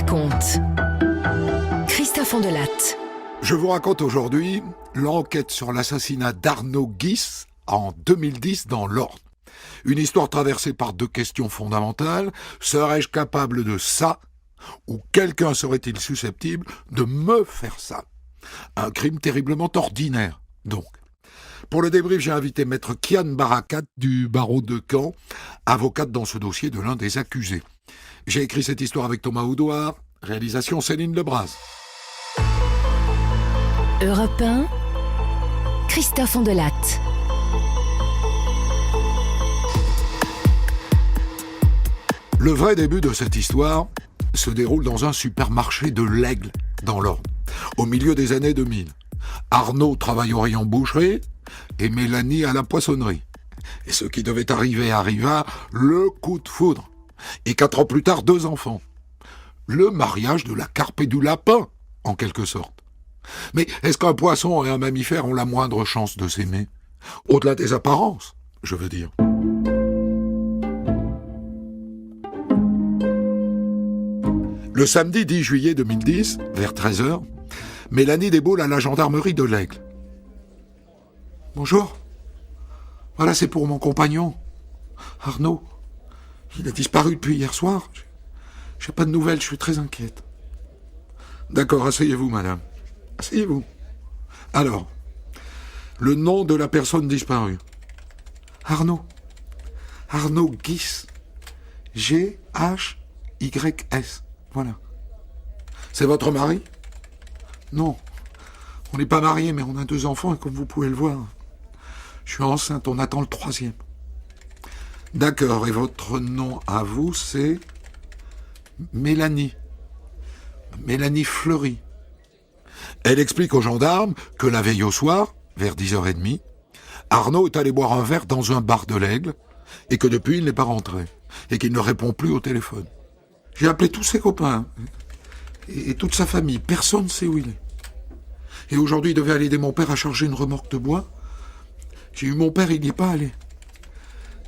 raconte. Christophe Ondelatte. Je vous raconte aujourd'hui l'enquête sur l'assassinat d'Arnaud Guis en 2010 dans l'Orne. Une histoire traversée par deux questions fondamentales. Serais-je capable de ça? Ou quelqu'un serait-il susceptible de me faire ça? Un crime terriblement ordinaire, donc. Pour le débrief, j'ai invité maître Kian Barakat du barreau de Caen, avocate dans ce dossier de l'un des accusés. J'ai écrit cette histoire avec Thomas Oudouard, réalisation Céline Lebras. Europe 1, Christophe Ondelatte. Le vrai début de cette histoire se déroule dans un supermarché de l'Aigle, dans l'Orne, au milieu des années 2000. Arnaud travaille au rayon boucherie et Mélanie à la poissonnerie. Et ce qui devait arriver arriva, le coup de foudre. Et 4 ans plus tard, 2 enfants. Le mariage de la carpe et du lapin, en quelque sorte. Mais est-ce qu'un poisson et un mammifère ont la moindre chance de s'aimer? Au-delà des apparences, je veux dire. Le samedi 10 juillet 2010, vers 13h, Mélanie déboule à la gendarmerie de l'Aigle. Bonjour. Voilà, c'est pour mon compagnon, Arnaud. Il a disparu depuis hier soir. J'ai pas de nouvelles, je suis très inquiète. D'accord, asseyez-vous, madame. Asseyez-vous. Alors, le nom de la personne disparue. Arnaud. Arnaud Guis. G-H-Y-S. Voilà. C'est votre mari? Non. On n'est pas mariés, mais on a 2 enfants et comme vous pouvez le voir, je suis enceinte, on attend le 3e. D'accord, et votre nom à vous, c'est Mélanie. Mélanie Fleury. Elle explique aux gendarmes que la veille au soir, vers 10h30, Arnaud est allé boire un verre dans un bar de l'Aigle et que depuis, il n'est pas rentré et qu'il ne répond plus au téléphone. J'ai appelé tous ses copains et toute sa famille. Personne ne sait où il est. Et aujourd'hui, il devait aller aider mon père à charger une remorque de bois. J'ai eu mon père, il n'y est pas allé.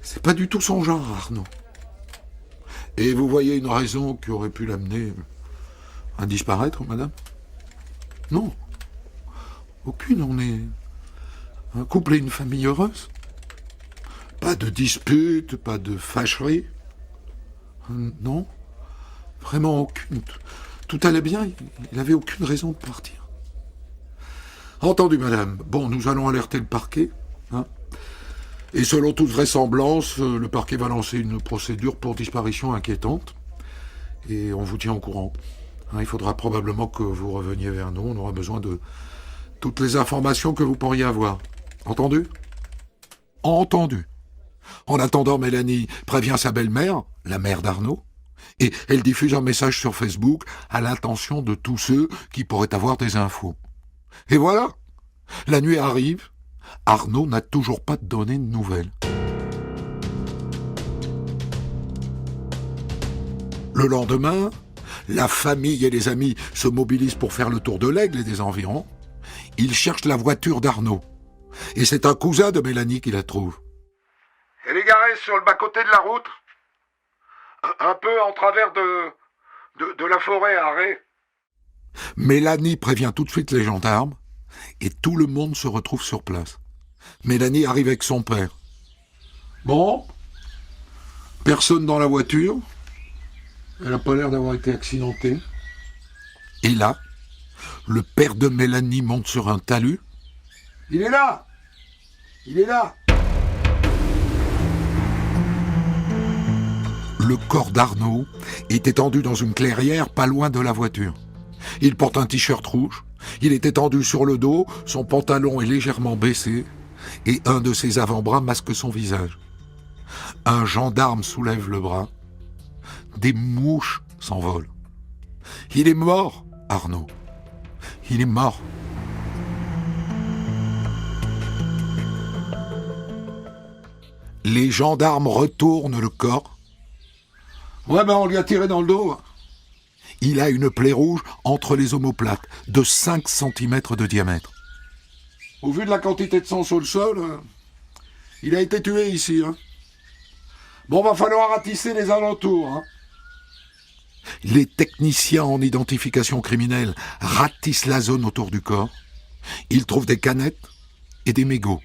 C'est pas du tout son genre, Arnaud. Et vous voyez une raison qui aurait pu l'amener à disparaître, madame? Non. Aucune, on est un couple et une famille heureuse. Pas de dispute, pas de fâcherie. Non. Vraiment aucune. Tout allait bien, il n'avait aucune raison de partir. Entendu, madame. Bon, nous allons alerter le parquet. Et selon toute vraisemblance, le parquet va lancer une procédure pour disparition inquiétante. Et on vous tient au courant. Il faudra probablement que vous reveniez vers nous. On aura besoin de toutes les informations que vous pourriez avoir. Entendu? Entendu. En attendant, Mélanie prévient sa belle-mère, la mère d'Arnaud, et elle diffuse un message sur Facebook à l'intention de tous ceux qui pourraient avoir des infos. Et voilà, la nuit arrive, Arnaud n'a toujours pas donné de nouvelles. Le lendemain, la famille et les amis se mobilisent pour faire le tour de l'Aigle et des environs. Ils cherchent la voiture d'Arnaud. Et c'est un cousin de Mélanie qui la trouve. Elle est garée sur le bas-côté de la route, un peu en travers de la forêt à Ré. Mélanie prévient tout de suite les gendarmes et tout le monde se retrouve sur place. Mélanie arrive avec son père. Bon, personne dans la voiture. Elle n'a pas l'air d'avoir été accidentée. Et là, le père de Mélanie monte sur un talus. Il est là! Il est là! Le corps d'Arnaud est étendu dans une clairière pas loin de la voiture. Il porte un t-shirt rouge, il est étendu sur le dos, son pantalon est légèrement baissé et un de ses avant-bras masque son visage. Un gendarme soulève le bras. Des mouches s'envolent. Il est mort, Arnaud. Il est mort. Les gendarmes retournent le corps. Ouais, on lui a tiré dans le dos. Il a une plaie rouge entre les omoplates de 5 cm de diamètre. Au vu de la quantité de sang sur le sol, il a été tué ici. Bon, va falloir ratisser les alentours. Les techniciens en identification criminelle ratissent la zone autour du corps. Ils trouvent des canettes et des mégots.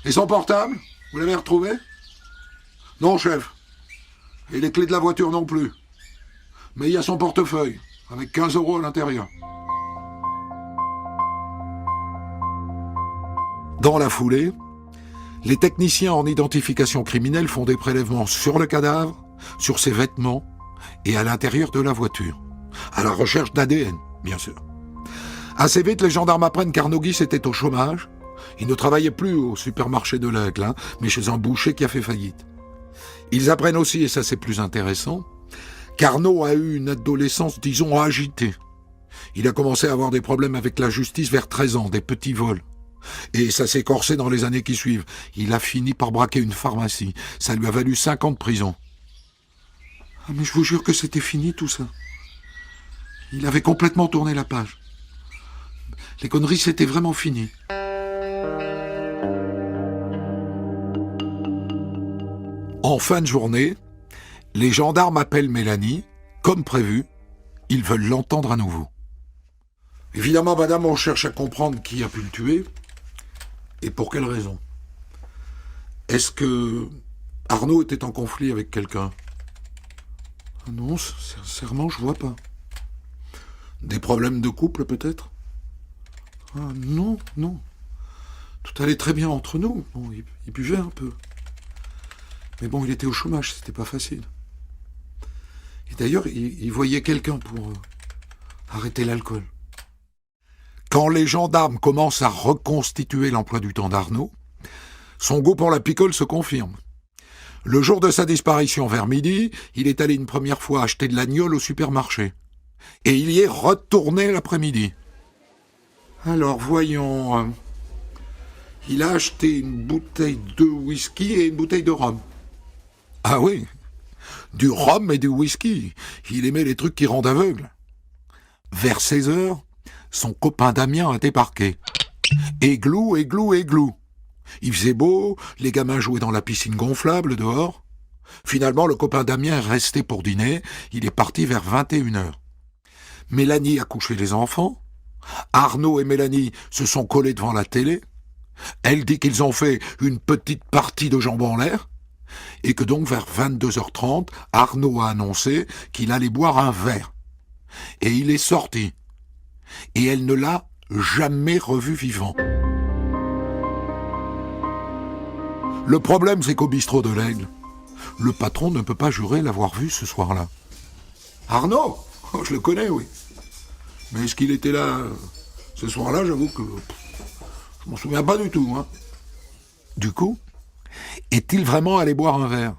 Et son portable? Vous l'avez retrouvé? Non, chef. Et les clés de la voiture non plus. Mais il y a son portefeuille, avec 15 € à l'intérieur. Dans la foulée, les techniciens en identification criminelle font des prélèvements sur le cadavre, sur ses vêtements et à l'intérieur de la voiture. À la recherche d'ADN, bien sûr. Assez vite, les gendarmes apprennent qu'Arnaud Guis était au chômage. Il ne travaillait plus au supermarché de l'Aigle, mais chez un boucher qui a fait faillite. Ils apprennent aussi, et ça c'est plus intéressant, qu'Arnaud a eu une adolescence, disons, agitée. Il a commencé à avoir des problèmes avec la justice vers 13 ans, des petits vols. Et ça s'est corsé dans les années qui suivent. Il a fini par braquer une pharmacie. Ça lui a valu 5 ans de prison. Ah, mais je vous jure que c'était fini tout ça. Il avait complètement tourné la page. Les conneries, c'était vraiment fini. En fin de journée, les gendarmes appellent Mélanie. Comme prévu, ils veulent l'entendre à nouveau. Évidemment, madame, on cherche à comprendre qui a pu le tuer et pour quelle raison. Est-ce que Arnaud était en conflit avec quelqu'un? Non, sincèrement, je vois pas. Des problèmes de couple, peut-être? Non. Tout allait très bien entre nous. Bon, il buvait un peu. Mais bon, il était au chômage, c'était pas facile. Et d'ailleurs, il voyait quelqu'un pour arrêter l'alcool. Quand les gendarmes commencent à reconstituer l'emploi du temps d'Arnaud, son goût pour la picole se confirme. Le jour de sa disparition vers midi, il est allé une première fois acheter de l'agnole au supermarché. Et il y est retourné l'après-midi. Alors, voyons. Il a acheté une bouteille de whisky et une bouteille de rhum. Ah oui, du rhum et du whisky. Il aimait les trucs qui rendent aveugle. Vers 16 heures, son copain Damien a débarqué. Églou. Il faisait beau, les gamins jouaient dans la piscine gonflable dehors. Finalement, le copain Damien est resté pour dîner. Il est parti vers 21h. Mélanie a couché les enfants. Arnaud et Mélanie se sont collés devant la télé. Elle dit qu'ils ont fait une petite partie de jambes en l'air. Et que donc vers 22h30, Arnaud a annoncé qu'il allait boire un verre. Et il est sorti. Et elle ne l'a jamais revu vivant. Le problème, c'est qu'au bistrot de l'Aigle, le patron ne peut pas jurer l'avoir vu ce soir-là. Arnaud, je le connais, oui. Mais est-ce qu'il était là ce soir-là? J'avoue que je m'en souviens pas du tout. Du coup, est-il vraiment allé boire un verre?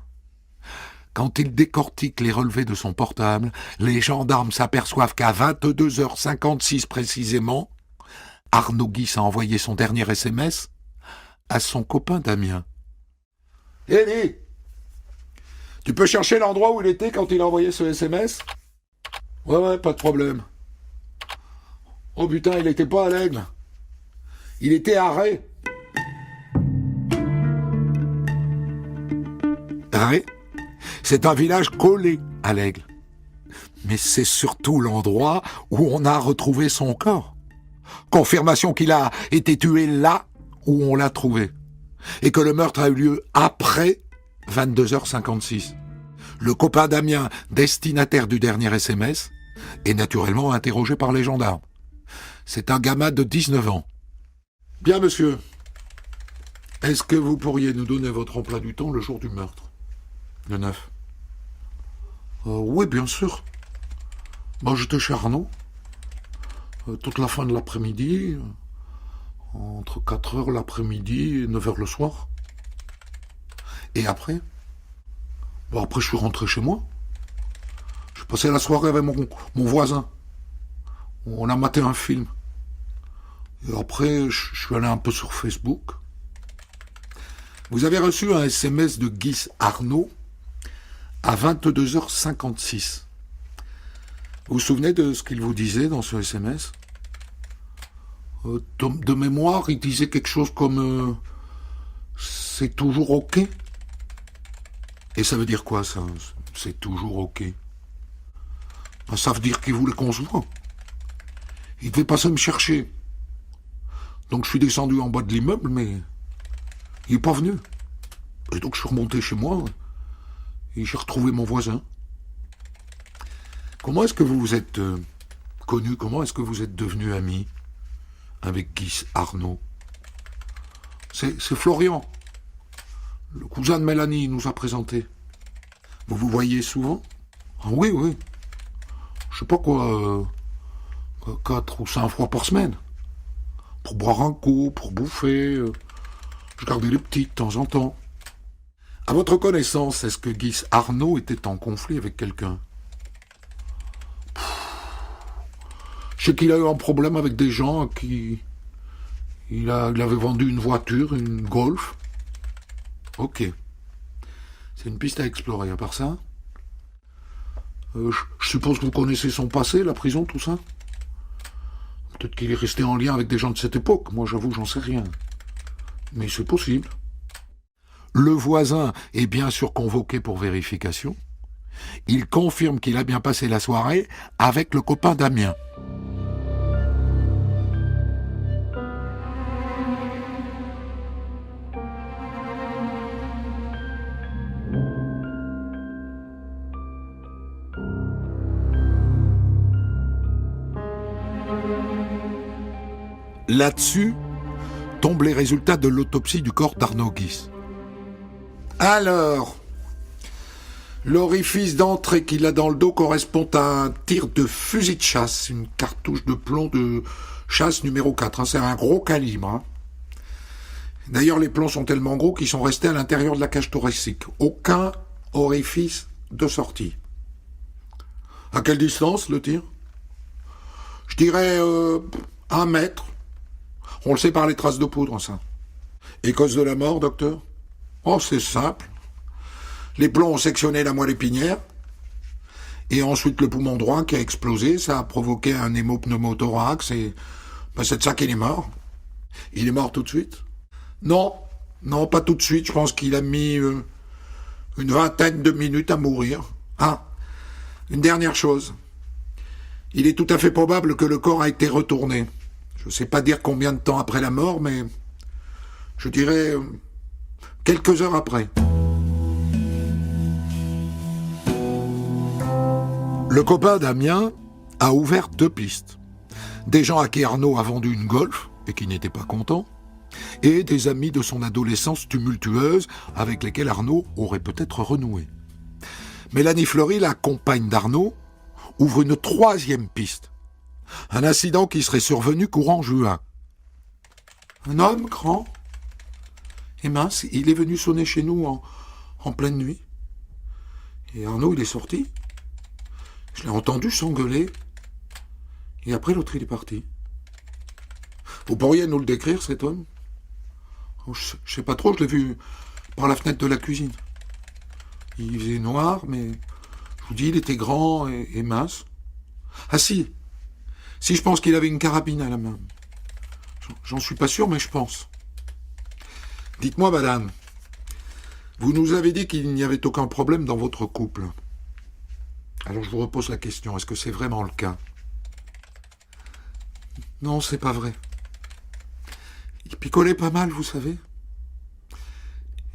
Quand il décortique les relevés de son portable, les gendarmes s'aperçoivent qu'à 22h56 précisément, Arnaud Guis a envoyé son dernier SMS à son copain Damien. Eddie, tu peux chercher l'endroit où il était quand il a envoyé ce SMS? Ouais, pas de problème. Oh putain, il était pas à l'Aigle. Il était à Ré. Ré, c'est un village collé à l'Aigle. Mais c'est surtout l'endroit où on a retrouvé son corps. Confirmation qu'il a été tué là où on l'a trouvé. Et que le meurtre a eu lieu après 22h56. Le copain Damien, destinataire du dernier SMS, est naturellement interrogé par les gendarmes. C'est un gamin de 19 ans. Bien, monsieur. Est-ce que vous pourriez nous donner votre emploi du temps le jour du meurtre? Le 9. Oui, bien sûr. J'étais chez Arnaud. Toute la fin de l'après-midi. Entre 4h l'après-midi et 9h le soir. Et après? Après, je suis rentré chez moi. J'ai passé la soirée avec mon voisin. On a maté un film. Et après, je suis allé un peu sur Facebook. Vous avez reçu un SMS de Guis Arnaud à 22h56. Vous vous souvenez de ce qu'il vous disait dans ce SMS? De mémoire, il disait quelque chose comme c'est toujours OK. Et ça veut dire quoi, ça? C'est toujours OK. Ça veut dire qu'il voulait qu'on se voit. Il devait passer me chercher. Donc je suis descendu en bas de l'immeuble, mais il n'est pas venu. Et donc je suis remonté chez moi et j'ai retrouvé mon voisin. Comment est-ce que vous vous êtes connu? Comment est-ce que vous êtes devenu ami avec Guy Arnaud? C'est Florian, le cousin de Mélanie, nous a présenté. Vous vous voyez souvent? Ah oui, oui. Je sais pas quoi, 4 ou 5 fois par semaine. Pour boire un coup, pour bouffer. Je gardais les petits de temps en temps. À votre connaissance, est-ce que Guy Arnaud était en conflit avec quelqu'un? Je sais qu'il a eu un problème avec des gens à qui il avait vendu une voiture, une Golf. Ok. C'est une piste à explorer. À part ça, je suppose que vous connaissez son passé, la prison, tout ça. Peut-être qu'il est resté en lien avec des gens de cette époque. Moi, j'avoue, j'en sais rien. Mais c'est possible. Le voisin est bien sûr convoqué pour vérification. Il confirme qu'il a bien passé la soirée avec le copain Damien. Là-dessus tombent les résultats de l'autopsie du corps d'Arnaud Guis. Alors, l'orifice d'entrée qu'il a dans le dos correspond à un tir de fusil de chasse, une cartouche de plomb de chasse numéro 4. C'est un gros calibre. D'ailleurs, les plombs sont tellement gros qu'ils sont restés à l'intérieur de la cage thoracique. Aucun orifice de sortie. À quelle distance, le tir? Je dirais 1 mètre. On le sait par les traces de poudre, ça. Et cause de la mort, docteur? Oh, c'est simple. Les plombs ont sectionné la moelle épinière, et ensuite le poumon droit qui a explosé, ça a provoqué un hémopneumothorax, et c'est de ça qu'il est mort. Il est mort tout de suite? Non, pas tout de suite, je pense qu'il a mis une 20aine de minutes à mourir. Ah, une dernière chose. Il est tout à fait probable que le corps a été retourné. Je ne sais pas dire combien de temps après la mort, mais je dirais quelques heures après. Le copain Damien a ouvert 2 pistes. Des gens à qui Arnaud a vendu une Golf et qui n'étaient pas contents, et des amis de son adolescence tumultueuse avec lesquels Arnaud aurait peut-être renoué. Mélanie Fleury, la compagne d'Arnaud, ouvre une 3e piste. Un incident qui serait survenu courant juin. Un homme grand et mince, il est venu sonner chez nous en pleine nuit. Et Arnaud, il est sorti. Je l'ai entendu s'engueuler. Et après, l'autre, il est parti. Vous pourriez nous le décrire, cet homme? Je sais pas trop, je l'ai vu par la fenêtre de la cuisine. Il faisait noir, mais je vous dis, il était grand et mince. Ah si, je pense qu'il avait une carabine à la main. J'en suis pas sûr, mais je pense. Dites-moi, madame, vous nous avez dit qu'il n'y avait aucun problème dans votre couple. Alors je vous repose la question, est-ce que c'est vraiment le cas? Non, c'est pas vrai. Il picolait pas mal, vous savez.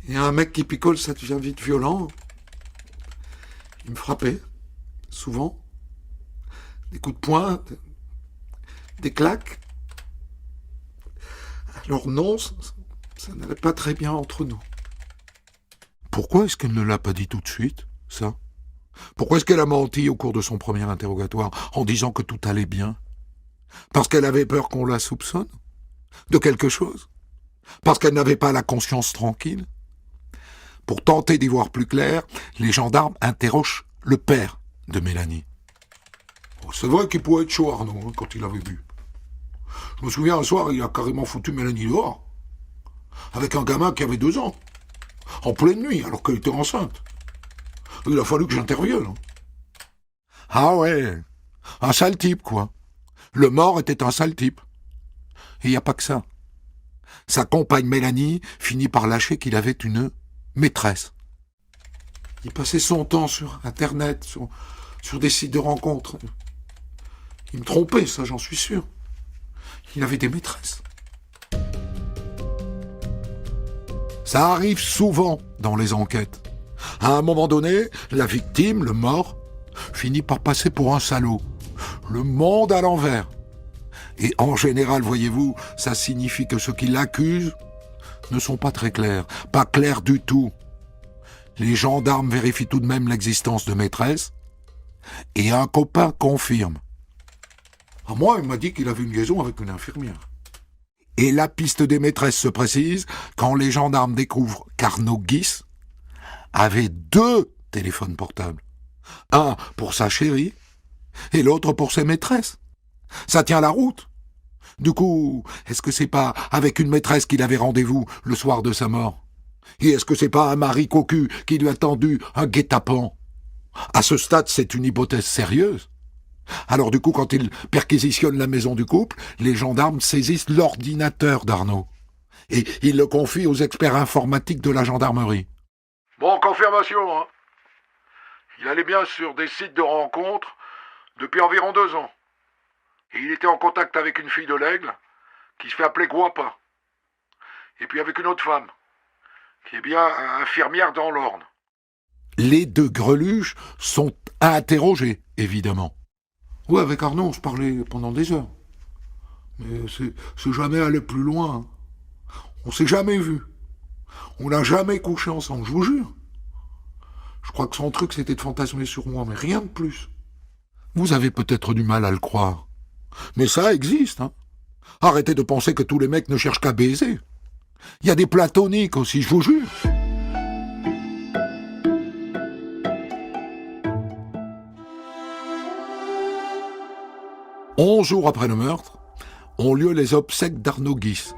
Et un mec qui picole, ça devient vite violent. Il me frappait, souvent. Des coups de poing, des claques. Alors non, ça n'allait pas très bien entre nous. Pourquoi est-ce qu'elle ne l'a pas dit tout de suite, ça? Pourquoi est-ce qu'elle a menti au cours de son premier interrogatoire en disant que tout allait bien? Parce qu'elle avait peur qu'on la soupçonne de quelque chose? Parce qu'elle n'avait pas la conscience tranquille? Pour tenter d'y voir plus clair, les gendarmes interrogent le père de Mélanie. C'est vrai qu'il pouvait être chaud, Arnaud, quand il avait bu. Je me souviens, un soir, il a carrément foutu Mélanie dehors. Avec un gamin qui avait 2 ans. En pleine nuit, alors qu'elle était enceinte. Il a fallu que j'intervienne. Ah ouais, un sale type, quoi. Le mort était un sale type. Et il n'y a pas que ça. Sa compagne Mélanie finit par lâcher qu'il avait une maîtresse. Il passait son temps sur Internet, sur des sites de rencontres. Il me trompait, ça j'en suis sûr. Il avait des maîtresses. Ça arrive souvent dans les enquêtes. À un moment donné, la victime, le mort, finit par passer pour un salaud. Le monde à l'envers. Et en général, voyez-vous, ça signifie que ceux qui l'accusent ne sont pas très clairs. Pas clairs du tout. Les gendarmes vérifient tout de même l'existence de maîtresse. Et un copain confirme. À moi, il m'a dit qu'il avait une liaison avec une infirmière. Et la piste des maîtresses se précise quand les gendarmes découvrent qu'Arnaud Guis avait 2 téléphones portables. Un pour sa chérie et l'autre pour ses maîtresses. Ça tient la route. Du coup, est-ce que c'est pas avec une maîtresse qu'il avait rendez-vous le soir de sa mort? Et est-ce que c'est pas un mari cocu qui lui a tendu un guet-apens? À ce stade, c'est une hypothèse sérieuse. Alors du coup, quand ils perquisitionnent la maison du couple, les gendarmes saisissent l'ordinateur d'Arnaud. Et ils le confient aux experts informatiques de la gendarmerie. Bon, confirmation, hein. Il allait bien sur des sites de rencontres depuis environ 2 ans. Et il était en contact avec une fille de l'Aigle qui se fait appeler Guapa. Et puis avec une autre femme, qui est bien infirmière dans l'Orne. Les 2 greluches sont interrogés, évidemment. Ouais, avec Arnaud, on se parlait pendant des heures. Mais c'est jamais allé plus loin. On s'est jamais vu. On n'a jamais couché ensemble, je vous jure. Je crois que son truc, c'était de fantasmer sur moi, mais rien de plus. Vous avez peut-être du mal à le croire. Mais ça existe, hein. Arrêtez de penser que tous les mecs ne cherchent qu'à baiser. Il y a des platoniques aussi, je vous jure. « 11 jours après le meurtre, ont lieu les obsèques d'Arnaud Guis.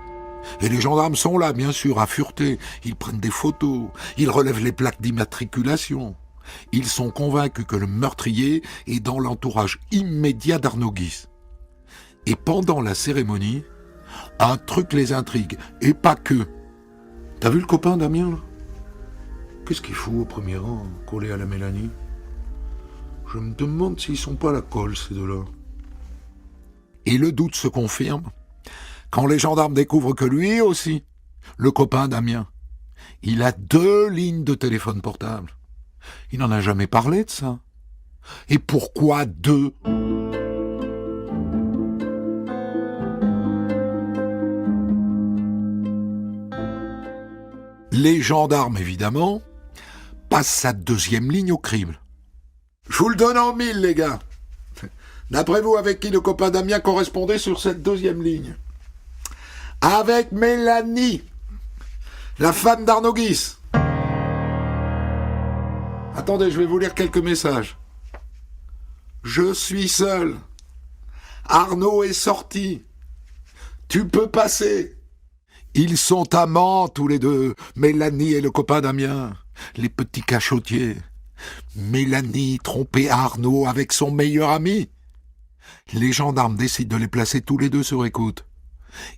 Et les gendarmes sont là, bien sûr, à fureter. Ils prennent des photos, ils relèvent les plaques d'immatriculation. Ils sont convaincus que le meurtrier est dans l'entourage immédiat d'Arnaud Guis. Et pendant la cérémonie, un truc les intrigue, et pas que. T'as vu le copain Damien, là? Qu'est-ce qu'il fout au premier rang, collé à la Mélanie? Je me demande s'ils sont pas à la colle, ces deux-là. Et le doute se confirme quand les gendarmes découvrent que lui aussi, le copain Damien, il a 2 lignes de téléphone portable. Il n'en a jamais parlé de ça. Et pourquoi 2? Les gendarmes, évidemment, passent sa 2e ligne au crible. Je vous le donne en 1000, les gars. D'après vous, avec qui le copain Damien correspondait sur cette 2e ligne? Avec Mélanie, la femme d'Arnaud Guis. Attendez, je vais vous lire quelques messages. Je suis seul. Arnaud est sorti. Tu peux passer. Ils sont amants tous les 2, Mélanie et le copain Damien, les petits cachotiers. Mélanie trompait Arnaud avec son meilleur ami. Les gendarmes décident de les placer tous les 2 sur écoute.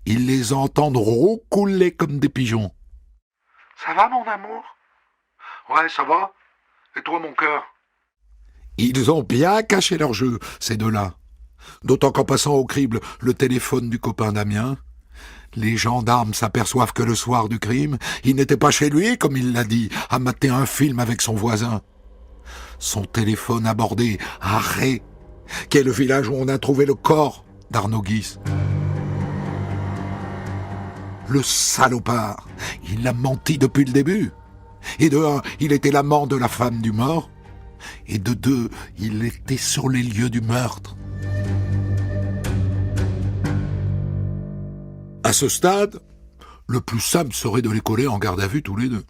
Ils les entendent roucouler comme des pigeons. Ça va, mon amour? Ouais, ça va. Et toi, mon cœur? Ils ont bien caché leur jeu, ces 2-là. D'autant qu'en passant au crible le téléphone du copain Damien, les gendarmes s'aperçoivent que le soir du crime, il n'était pas chez lui, comme il l'a dit, à mater un film avec son voisin. Son téléphone abordé à Ré, qui est le village où on a trouvé le corps d'Arnaud Guis. Le salopard, il a menti depuis le début. Et de 1, il était l'amant de la femme du mort. Et de 2, il était sur les lieux du meurtre. À ce stade, le plus simple serait de les coller en garde à vue tous les 2.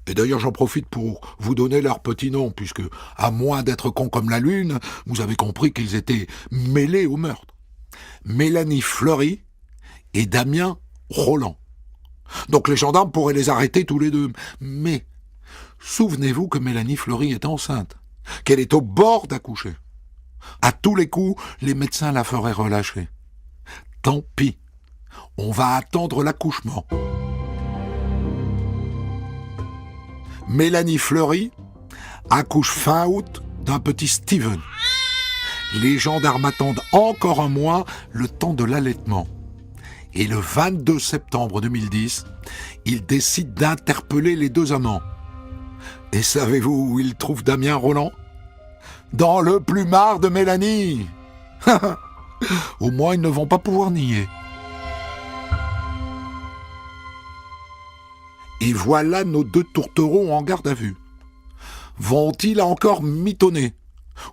Et d'ailleurs, j'en profite pour vous donner leur petit nom, puisque, à moins d'être cons comme la lune, vous avez compris qu'ils étaient mêlés au meurtre. Mélanie Fleury et Damien Roland. Donc les gendarmes pourraient les arrêter tous les 2. Mais souvenez-vous que Mélanie Fleury est enceinte, qu'elle est au bord d'accoucher. À tous les coups, les médecins la feraient relâcher. Tant pis, on va attendre l'accouchement. Mélanie Fleury accouche fin août d'un petit Steven. Les gendarmes attendent encore un mois, le temps de l'allaitement. Et le 22 septembre 2010, ils décident d'interpeller les deux amants. Et savez-vous où ils trouvent Damien Rolland ? Dans le plumard de Mélanie. Au moins, ils ne vont pas pouvoir nier. Et voilà nos deux tourtereaux en garde à vue. Vont-ils encore mitonner ?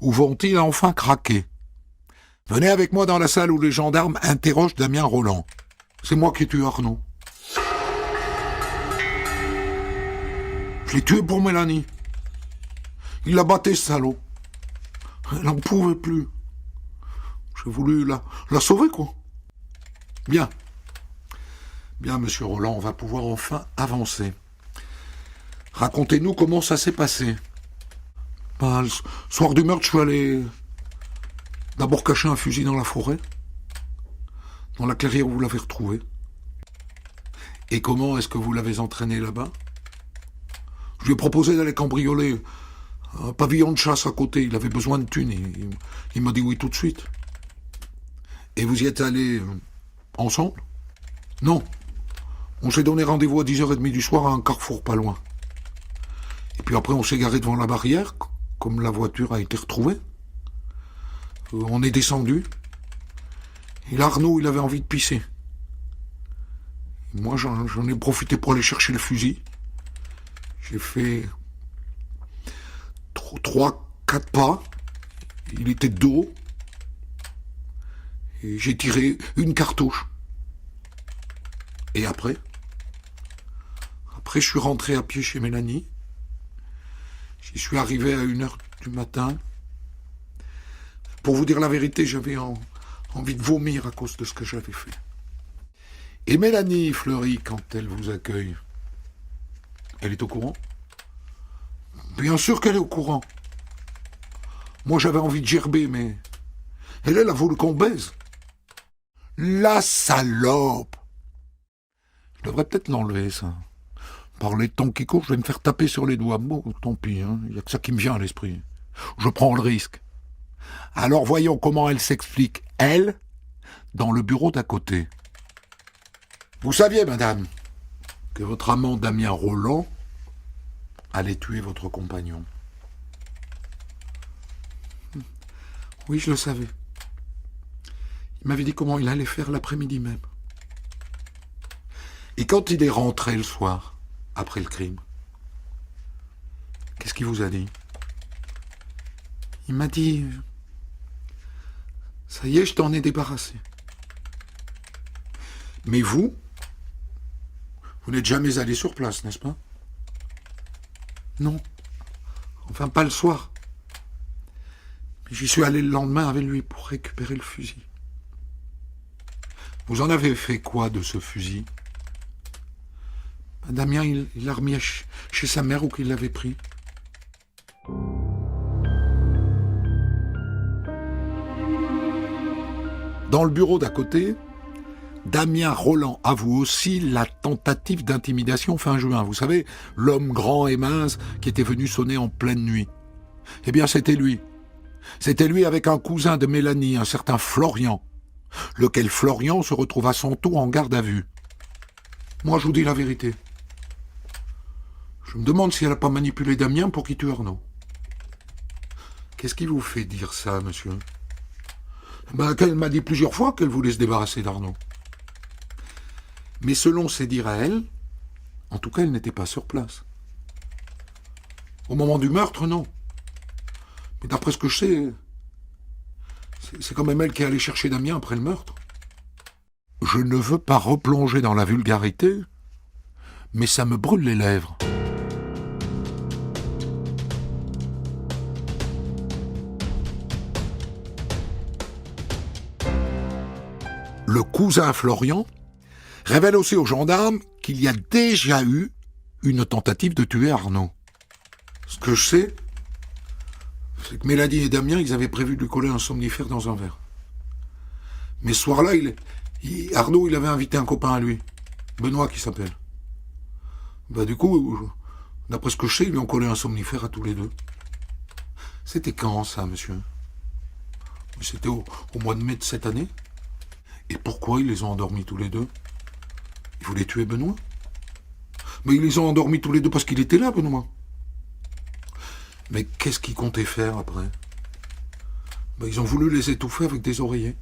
Ou vont-ils enfin craquer ? Venez avec moi dans la salle où les gendarmes interrogent Damien Rolland. C'est moi qui ai tué Arnaud. Je l'ai tué pour Mélanie. Il l'a batté, ce salaud. Elle n'en pouvait plus. J'ai voulu la sauver, quoi. Bien. Bien, monsieur Rolland, on va pouvoir enfin avancer. Racontez-nous comment ça s'est passé. Le soir du meurtre, je suis allé d'abord cacher un fusil dans la forêt, dans la clairière où vous l'avez retrouvé. Et comment est-ce que vous l'avez entraîné là-bas ? Je lui ai proposé d'aller cambrioler un pavillon de chasse à côté. Il avait besoin de thunes. Il m'a dit oui tout de suite. Et vous y êtes allés ensemble ? Non. On s'est donné rendez-vous à 10h30 du soir à un carrefour pas loin. Et puis après, on s'est garé devant la barrière, comme la voiture a été retrouvée. On est descendu. Et l'Arnaud, il avait envie de pisser. Et moi, j'en ai profité pour aller chercher le fusil. J'ai fait 3-4 pas. Il était de dos. Et j'ai tiré une cartouche. Et après, je suis rentré à pied chez Mélanie. J'y suis arrivé à 1h du matin. Pour vous dire la vérité, j'avais envie de vomir à cause de ce que j'avais fait. Et Mélanie Fleury, quand elle vous accueille, elle est au courant ? Bien sûr qu'elle est au courant. Moi, j'avais envie de gerber, mais elle a voulu qu'on baise. La salope ! Je devrais peut-être l'enlever, ça. Par les temps qui courent, je vais me faire taper sur les doigts. Bon, tant pis, il n'y a que ça qui me vient à l'esprit. Je prends le risque. Alors voyons comment elle s'explique, elle, dans le bureau d'à côté. Vous saviez, madame, que votre amant Damien Rolland allait tuer votre compagnon. Oui, je le savais. Il m'avait dit comment il allait faire l'après-midi même. Et quand il est rentré le soir, après le crime, qu'est-ce qu'il vous a dit ? Il m'a dit... Ça y est, je t'en ai débarrassé. Mais vous n'êtes jamais allé sur place, n'est-ce pas ? Non. Enfin, pas le soir. Mais j'y suis allé le lendemain avec lui pour récupérer le fusil. Vous en avez fait quoi de ce fusil ? Damien, il l'a remis chez sa mère où qu'il l'avait pris. Dans le bureau d'à côté, Damien Rolland avoue aussi la tentative d'intimidation fin juin. Vous savez, l'homme grand et mince qui était venu sonner en pleine nuit. Eh bien, c'était lui. C'était lui avec un cousin de Mélanie, un certain Florian, lequel Florian se retrouve à son tour en garde à vue. Moi, je vous dis la vérité. Je me demande si elle n'a pas manipulé Damien pour qu'il tue Arnaud. Qu'est-ce qui vous fait dire ça, monsieur ? Qu'elle m'a dit plusieurs fois qu'elle voulait se débarrasser d'Arnaud. Mais selon ses dires à elle, en tout cas, elle n'était pas sur place. Au moment du meurtre, non. Mais d'après ce que je sais, c'est quand même elle qui est allée chercher Damien après le meurtre. Je ne veux pas replonger dans la vulgarité, mais ça me brûle les lèvres. Le cousin Florian révèle aussi aux gendarmes qu'il y a déjà eu une tentative de tuer Arnaud. Ce que je sais, c'est que Mélanie et Damien, ils avaient prévu de lui coller un somnifère dans un verre. Mais ce soir-là, Arnaud, il avait invité un copain à lui, Benoît qui s'appelle. Du coup, d'après ce que je sais, ils lui ont collé un somnifère à tous les deux. C'était quand ça, monsieur ? C'était au mois de mai de cette année. Et pourquoi ils les ont endormis tous les deux? Ils voulaient tuer Benoît? Mais ils les ont endormis tous les deux parce qu'il était là, Benoît. Mais qu'est-ce qu'ils comptaient faire après? Ils ont voulu les étouffer avec des oreillers.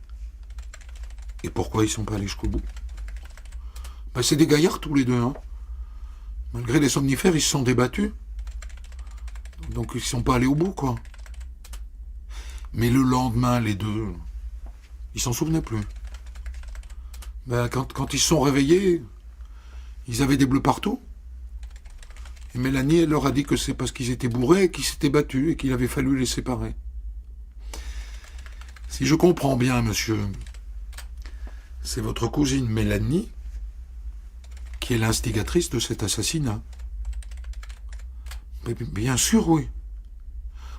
Et pourquoi ils sont pas allés jusqu'au bout? C'est des gaillards tous les deux, hein. Malgré les somnifères, ils se sont débattus. Donc ils sont pas allés au bout, quoi. Mais le lendemain, les deux, ils s'en souvenaient plus. Quand ils se sont réveillés, ils avaient des bleus partout. Et Mélanie, elle leur a dit que c'est parce qu'ils étaient bourrés et qu'ils s'étaient battus et qu'il avait fallu les séparer. Si je comprends bien, monsieur, c'est votre cousine Mélanie qui est l'instigatrice de cet assassinat. Mais bien sûr, oui.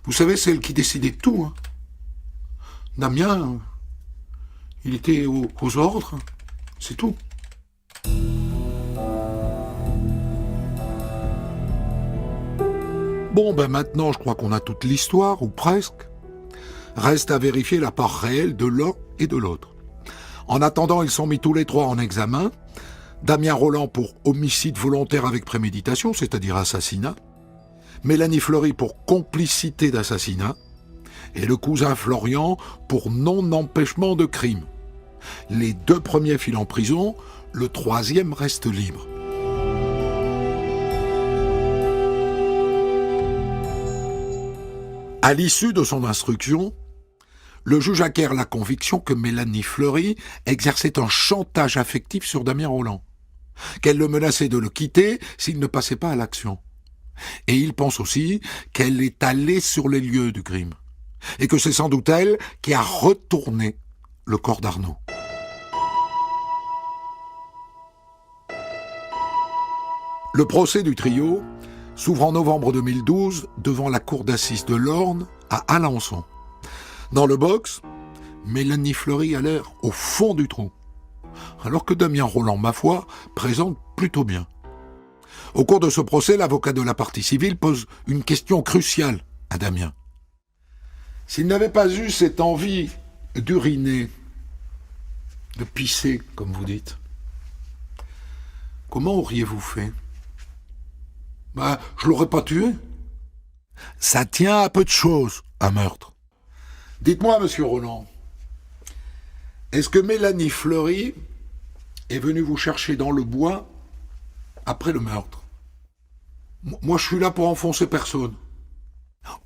Vous savez, c'est elle qui décidait de tout, hein. Damien, il était aux ordres, c'est tout. Bon, maintenant, je crois qu'on a toute l'histoire, ou presque. Reste à vérifier la part réelle de l'un et de l'autre. En attendant, ils sont mis tous les trois en examen. Damien Rolland pour homicide volontaire avec préméditation, c'est-à-dire assassinat. Mélanie Fleury pour complicité d'assassinat. Et le cousin Florian pour non-empêchement de crime. Les deux premiers filent en prison, le troisième reste libre. À l'issue de son instruction, le juge acquiert la conviction que Mélanie Fleury exerçait un chantage affectif sur Damien Rolland, qu'elle le menaçait de le quitter s'il ne passait pas à l'action. Et il pense aussi qu'elle est allée sur les lieux du crime, et que c'est sans doute elle qui a retourné le corps d'Arnaud. Le procès du trio s'ouvre en novembre 2012 devant la cour d'assises de l'Orne à Alençon. Dans le box, Mélanie Fleury a l'air au fond du trou, alors que Damien Rolland, ma foi, présente plutôt bien. Au cours de ce procès, l'avocat de la partie civile pose une question cruciale à Damien. S'il n'avait pas eu cette envie d'uriner, de pisser, comme vous dites, comment auriez-vous fait? Je l'aurais pas tué. Ça tient à peu de choses, un meurtre. Dites-moi, monsieur Rolland, est-ce que Mélanie Fleury est venue vous chercher dans le bois après le meurtre? Moi, je suis là pour enfoncer personne.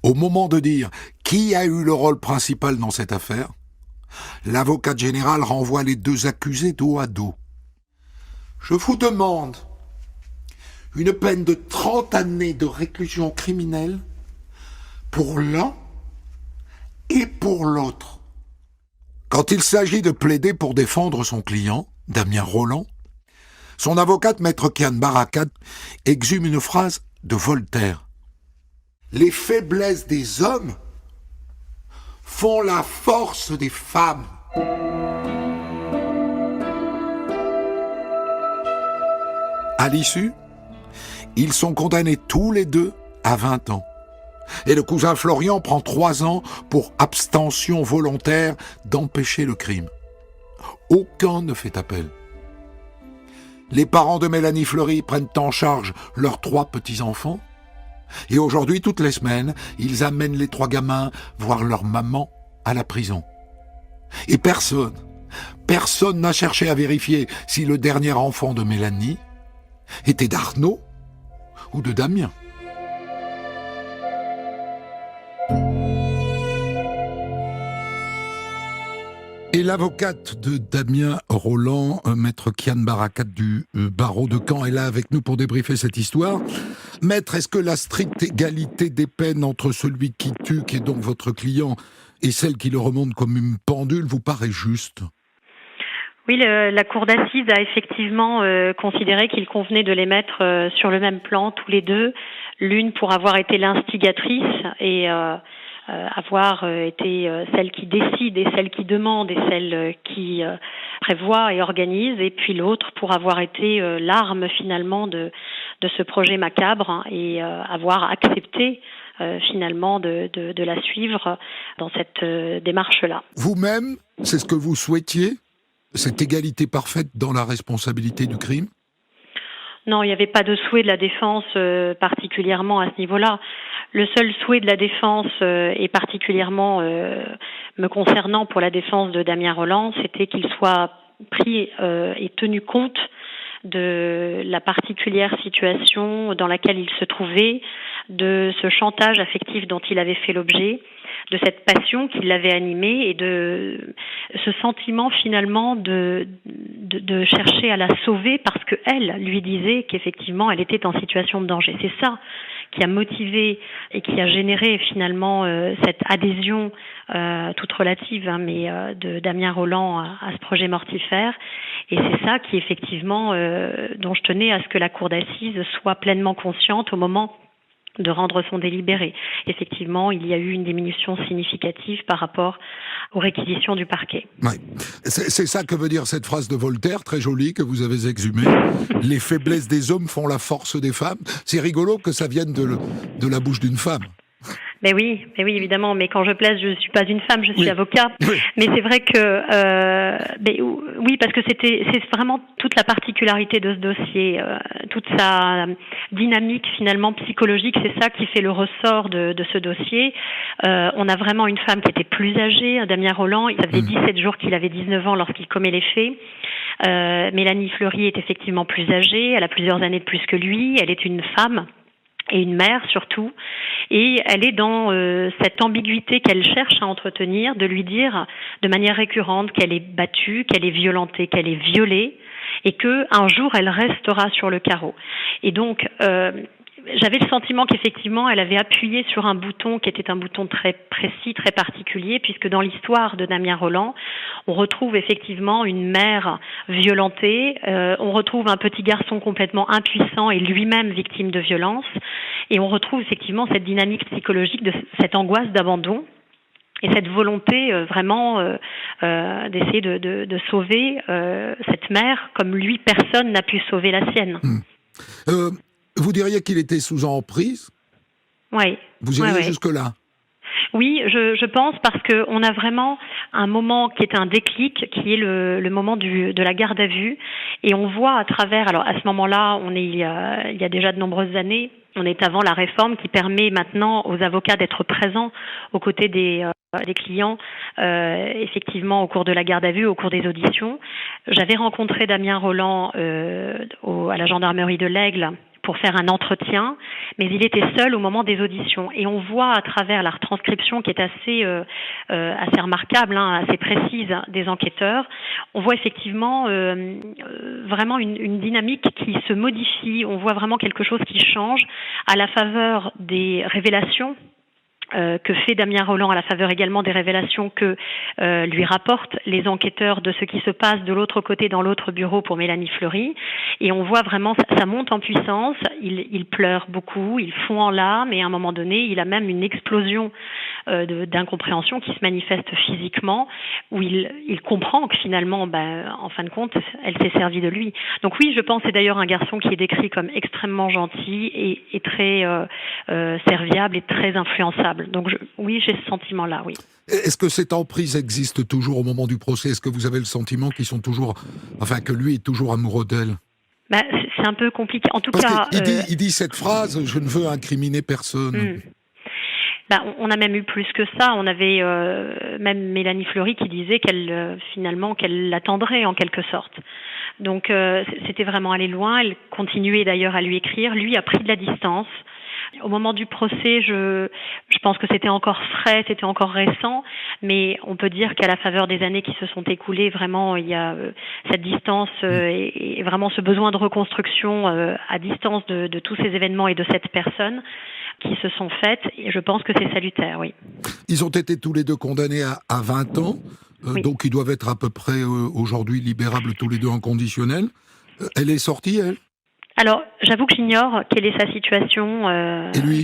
Au moment de dire qui a eu le rôle principal dans cette affaire, l'avocat général renvoie les deux accusés dos à dos. Je vous demande une peine de 30 années de réclusion criminelle pour l'un et pour l'autre. Quand il s'agit de plaider pour défendre son client, Damien Rolland, son avocate, maître Kian Barakat, exhume une phrase de Voltaire. Les faiblesses des hommes font la force des femmes. À l'issue, ils sont condamnés tous les deux à 20 ans. Et le cousin Florian prend 3 ans pour abstention volontaire d'empêcher le crime. Aucun ne fait appel. Les parents de Mélanie Fleury prennent en charge leurs 3 petits-enfants. Et aujourd'hui, toutes les semaines, ils amènent les 3 gamins voir leur maman à la prison. Et personne n'a cherché à vérifier si le dernier enfant de Mélanie était d'Arnaud ou de Damien. Et l'avocate de Damien Rolland, maître Kian Barakat du barreau de Caen, est là avec nous pour débriefer cette histoire. Maître, est-ce que la stricte égalité des peines entre celui qui tue, qui est donc votre client, et celle qui le remonte comme une pendule vous paraît juste ? Oui, la cour d'assises a effectivement considéré qu'il convenait de les mettre sur le même plan, tous les deux. L'une pour avoir été l'instigatrice et avoir été celle qui décide et celle qui demande et celle qui prévoit et organise, et puis l'autre pour avoir été l'arme finalement de ce projet macabre et avoir accepté finalement de la suivre dans cette démarche-là. Vous-même, c'est ce que vous souhaitiez, cette égalité parfaite dans la responsabilité du crime ? Non, il n'y avait pas de souhait de la défense particulièrement à ce niveau-là. Le seul souhait de la défense, et particulièrement me concernant pour la défense de Damien Rolland, c'était qu'il soit pris et tenu compte de la particulière situation dans laquelle il se trouvait, de ce chantage affectif dont il avait fait l'objet, de cette passion qui l'avait animé et de ce sentiment finalement de chercher à la sauver parce qu'elle lui disait qu'effectivement elle était en situation de danger. C'est ça qui a motivé et qui a généré finalement cette adhésion toute relative, de Damien Rolland à ce projet mortifère. Et c'est ça qui effectivement dont je tenais à ce que la cour d'assises soit pleinement consciente au moment de rendre son délibéré. Effectivement, il y a eu une diminution significative par rapport aux réquisitions du parquet. Ouais. C'est ça que veut dire cette phrase de Voltaire, très jolie, que vous avez exhumée. Les faiblesses des hommes font la force des femmes. C'est rigolo que ça vienne de la bouche d'une femme. Mais oui, évidemment. Mais quand je plaide, je ne suis pas une femme, je suis avocat. Oui. Mais c'est vrai que, oui, parce que c'est vraiment toute la particularité de ce dossier, toute sa dynamique finalement psychologique. C'est ça qui fait le ressort de ce dossier. On a vraiment une femme qui était plus âgée, Damien Rolland. Il avait 17 jours qu'il avait 19 ans lorsqu'il commet les faits. Mélanie Fleury est effectivement plus âgée. Elle a plusieurs années de plus que lui. Elle est une femme. Et une mère surtout, et elle est dans cette ambiguïté qu'elle cherche à entretenir, de lui dire de manière récurrente qu'elle est battue, qu'elle est violentée, qu'elle est violée, et que un jour elle restera sur le carreau. Et donc j'avais le sentiment qu'effectivement elle avait appuyé sur un bouton qui était un bouton très précis, très particulier, puisque dans l'histoire de Damien Rolland, on retrouve effectivement une mère violentée, on retrouve un petit garçon complètement impuissant et lui-même victime de violence, et on retrouve effectivement cette dynamique psychologique de cette angoisse d'abandon et cette volonté vraiment d'essayer de sauver cette mère comme lui, personne n'a pu sauver la sienne. Vous diriez qu'il était sous emprise ? Oui. Vous iriez jusque-là ? Oui, je pense, parce que on a vraiment un moment qui est un déclic, qui est le moment de la garde à vue, et on voit à travers. Alors à ce moment-là, on est il y a déjà de nombreuses années. On est avant la réforme qui permet maintenant aux avocats d'être présents aux côtés des clients, effectivement au cours de la garde à vue, au cours des auditions. J'avais rencontré Damien Rolland à la gendarmerie de l'Aigle pour faire un entretien, mais il était seul au moment des auditions. Et on voit à travers la retranscription qui est assez remarquable, assez précise des enquêteurs, on voit effectivement vraiment une dynamique qui se modifie. On voit vraiment quelque chose qui change à la faveur des révélations que fait Damien Rolland, à la faveur également des révélations que lui rapportent les enquêteurs de ce qui se passe de l'autre côté dans l'autre bureau pour Mélanie Fleury. Et on voit vraiment, ça monte en puissance, il pleure beaucoup, il fond en larmes, et à un moment donné, il a même une explosion d'incompréhension qui se manifeste physiquement, où il comprend que finalement, en fin de compte, elle s'est servie de lui. Donc oui, je pense, c'est d'ailleurs un garçon qui est décrit comme extrêmement gentil et très serviable et très influençable. Donc oui, j'ai ce sentiment-là, oui. Est-ce que cette emprise existe toujours au moment du procès ? Est-ce que vous avez le sentiment que lui est toujours amoureux d'elle ? C'est un peu compliqué. En tout Parce cas, il dit cette phrase, je ne veux incriminer personne. On a même eu plus que ça. On avait même Mélanie Fleury qui disait qu'elle l'attendrait en quelque sorte. Donc c'était vraiment aller loin. Elle continuait d'ailleurs à lui écrire. Lui a pris de la distance. Au moment du procès, je pense que c'était encore frais, c'était encore récent, mais on peut dire qu'à la faveur des années qui se sont écoulées, vraiment, il y a cette distance et vraiment ce besoin de reconstruction à distance de tous ces événements et de cette personne qui se sont faites, et je pense que c'est salutaire, oui. Ils ont été tous les deux condamnés à 20 ans, oui. Donc ils doivent être à peu près aujourd'hui libérables tous les deux en conditionnel. Elle est sortie, elle ? Alors, j'avoue que j'ignore quelle est sa situation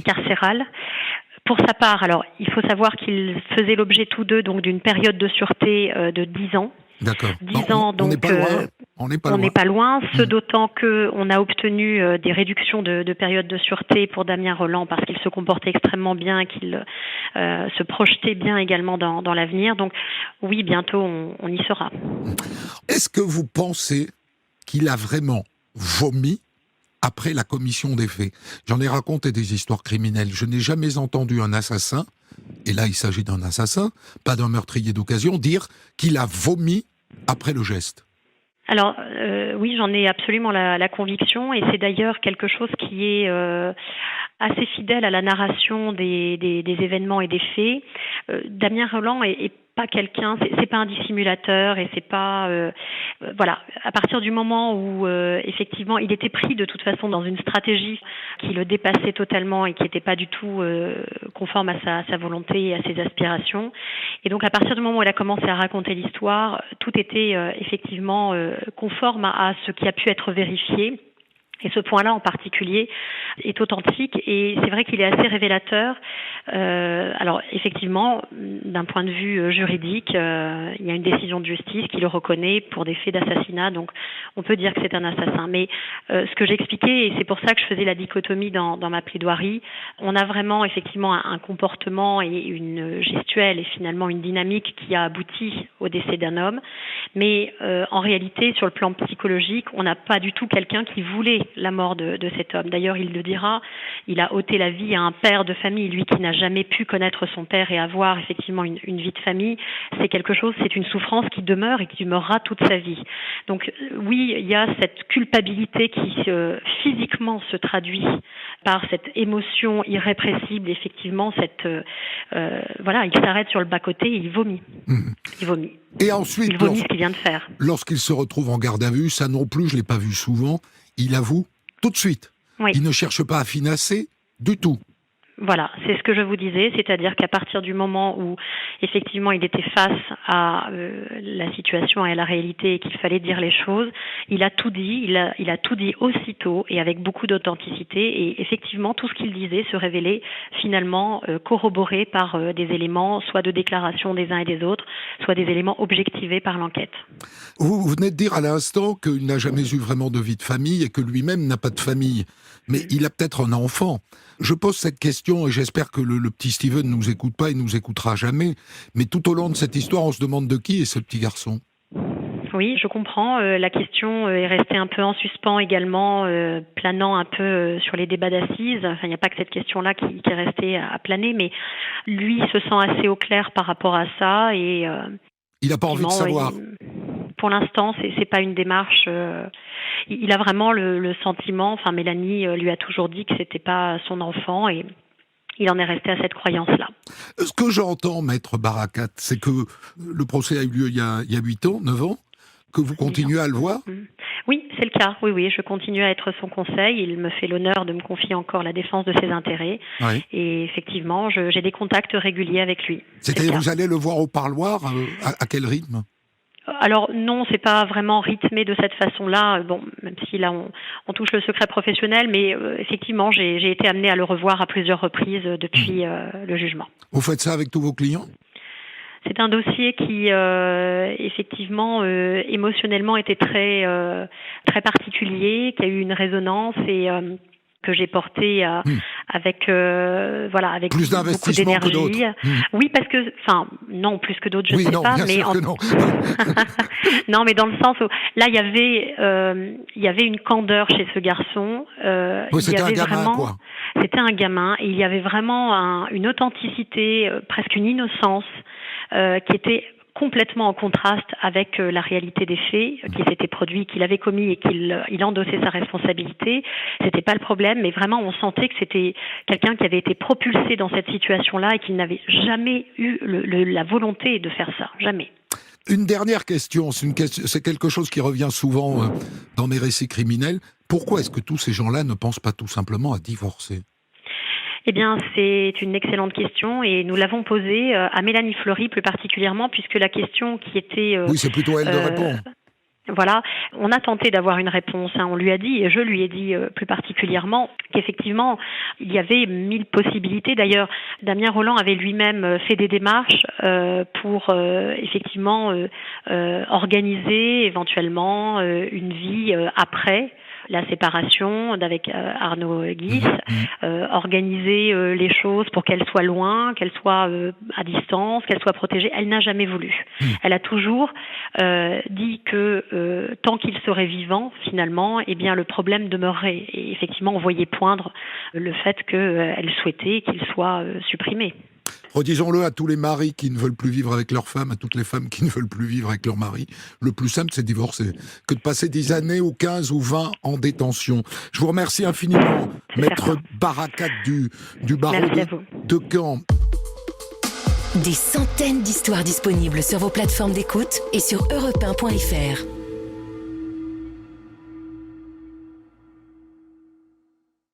carcérale. Pour sa part, alors, il faut savoir qu'ils faisaient l'objet tous deux donc d'une période de sûreté de 10 ans. D'accord. 10 ans, donc... On n'est pas On loin. n'est pas loin, ce d'autant qu'on a obtenu des réductions de période de sûreté pour Damien Rolland parce qu'il se comportait extrêmement bien, qu'il se projetait bien également dans l'avenir. Donc oui, bientôt on y sera. Est-ce que vous pensez qu'il a vraiment vomi après la commission des faits? J'en ai raconté des histoires criminelles. Je n'ai jamais entendu un assassin, et là il s'agit d'un assassin, pas d'un meurtrier d'occasion, dire qu'il a vomi après le geste. Alors oui, j'en ai absolument la conviction, et c'est d'ailleurs quelque chose qui est assez fidèle à la narration des événements et des faits. Damien Rolland est pas quelqu'un, c'est pas un dissimulateur, et c'est pas voilà. À partir du moment où effectivement il était pris de toute façon dans une stratégie qui le dépassait totalement et qui n'était pas du tout conforme à sa volonté et à ses aspirations. Et donc à partir du moment où elle a commencé à raconter l'histoire, tout était effectivement conforme à ce qui a pu être vérifié. Et ce point-là en particulier est authentique, et c'est vrai qu'il est assez révélateur. Alors effectivement, d'un point de vue juridique, il y a une décision de justice qui le reconnaît pour des faits d'assassinat, donc on peut dire que c'est un assassin. Mais ce que j'expliquais, et c'est pour ça que je faisais la dichotomie dans ma plaidoirie, on a vraiment effectivement un comportement et une gestuelle et finalement une dynamique qui a abouti au décès d'un homme. Mais en réalité, sur le plan psychologique, on n'a pas du tout quelqu'un qui voulait la mort de cet homme. D'ailleurs, il le dira, il a ôté la vie à un père de famille, lui qui n'a jamais pu connaître son père et avoir effectivement une vie de famille. C'est quelque chose, c'est une souffrance qui demeure et qui demeurera toute sa vie. Donc oui, il y a cette culpabilité qui physiquement se traduit par cette émotion irrépressible, effectivement, voilà, il s'arrête sur le bas-côté et il vomit. Il vomit. Et ensuite, il vomit ce qu'il vient de faire. Lorsqu'il se retrouve en garde à vue, ça non plus, je ne l'ai pas vu souvent, il avoue tout de suite. Oui. Il ne cherche pas à finasser du tout. Voilà, c'est ce que je vous disais, c'est-à-dire qu'à partir du moment où effectivement il était face à la situation et à la réalité et qu'il fallait dire les choses, il a tout dit, il a tout dit aussitôt et avec beaucoup d'authenticité, et effectivement tout ce qu'il disait se révélait finalement corroboré par des éléments soit de déclaration des uns et des autres, soit des éléments objectivés par l'enquête. Vous venez de dire à l'instant qu'il n'a jamais eu vraiment de vie de famille et que lui-même n'a pas de famille. Mais il a peut-être un enfant. Je pose cette question et j'espère que le petit Steven ne nous écoute pas, il nous écoutera jamais. Mais tout au long de cette histoire, on se demande de qui est ce petit garçon. Oui, je comprends. La question est restée un peu en suspens également, planant un peu sur les débats d'assises. Enfin, il n'y a pas que cette question-là qui est restée à planer, mais lui se sent assez au clair par rapport à ça. Et il n'a pas envie de savoir. Pour l'instant, c'est pas une démarche. Il a vraiment le sentiment. Enfin, Mélanie lui a toujours dit que c'était pas son enfant, et il en est resté à cette croyance-là. Ce que j'entends, maître Barakat, c'est que le procès a eu lieu il y a 8 ans, 9 ans, que vous continuez à le voir. Oui, c'est le cas. Oui, je continue à être son conseil. Il me fait l'honneur de me confier encore la défense de ses intérêts. Oui. Et effectivement, j'ai des contacts réguliers avec lui. C'est-à-dire, vous allez le voir au parloir, à quel rythme ? Alors non, c'est pas vraiment rythmé de cette façon-là. Bon, même si là on touche le secret professionnel, mais effectivement, j'ai été amenée à le revoir à plusieurs reprises depuis le jugement. Vous faites ça avec tous vos clients ? C'est un dossier qui, effectivement, émotionnellement était très particulier, qui a eu une résonance et que j'ai porté avec avec plus beaucoup d'énergie. Que d'autres. Oui, parce que, enfin, non, plus que d'autres, je sais non, pas, bien mais sûr que non. Non, mais dans le sens où là, il y avait une candeur chez ce garçon. Oui, c'était un gamin, vraiment, quoi. C'était un gamin, et il y avait vraiment une authenticité, presque une innocence, qui était complètement en contraste avec la réalité des faits qui s'étaient produits, qu'il avait commis et qu'il endossait sa responsabilité. C'était pas le problème, mais vraiment on sentait que c'était quelqu'un qui avait été propulsé dans cette situation-là et qu'il n'avait jamais eu la volonté de faire ça, jamais. Une dernière question, c'est quelque chose qui revient souvent dans mes récits criminels. Pourquoi est-ce que tous ces gens-là ne pensent pas tout simplement à divorcer ? Eh bien, c'est une excellente question, et nous l'avons posée à Mélanie Fleury plus particulièrement, puisque la question qui était... oui, c'est plutôt elle de répondre. Voilà, on a tenté d'avoir une réponse. On lui a dit, et je lui ai dit plus particulièrement, qu'effectivement, il y avait 1000 possibilités. D'ailleurs, Damien Rolland avait lui-même fait des démarches pour effectivement organiser éventuellement une vie après la séparation avec Arnaud Guis, organiser les choses pour qu'elle soit loin, qu'elle soit à distance, qu'elle soit protégée. Elle n'a jamais voulu. Elle a toujours dit que tant qu'il serait vivant, finalement, eh bien le problème demeurerait. Et effectivement, on voyait poindre le fait qu'elle souhaitait qu'il soit supprimé. Redisons-le à tous les maris qui ne veulent plus vivre avec leur femme, à toutes les femmes qui ne veulent plus vivre avec leur mari. Le plus simple, c'est de divorcer, que de passer 10 années ou 15 ou 20 en détention. Je vous remercie infiniment, Maître Barakat du barreau de Caen. Des centaines d'histoires disponibles sur vos plateformes d'écoute et sur europe1.fr.